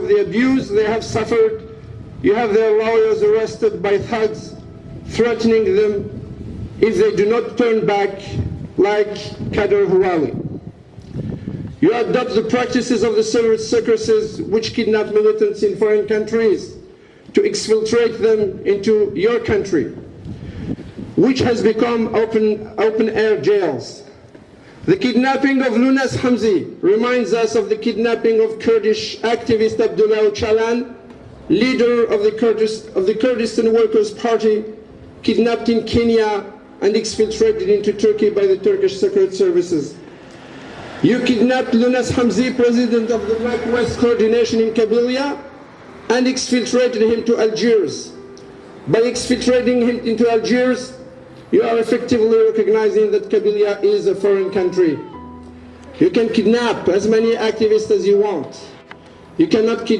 of the abuse they have suffered. You have their lawyers arrested by thugs, threatening them if they do not turn back, like Kader Houali. You adopt the practices of the secrecies which kidnap militants in foreign countries to exfiltrate them into your country, which has become open-air jails. The kidnapping of Lunas Hamzi reminds us of the kidnapping of Kurdish activist Abdullah Öcalan, leader of the Kurdistan Workers' Party, kidnapped in Kenya and exfiltrated into Turkey by the Turkish secret services. You kidnapped Lunas Hamzi, president of the Black West Coordination in Kabylie, and exfiltrated him to Algiers. By exfiltrating him into Algiers, you are effectively recognizing that Kabylie is a foreign country. You can kidnap as many activists as you want. You cannot kidnap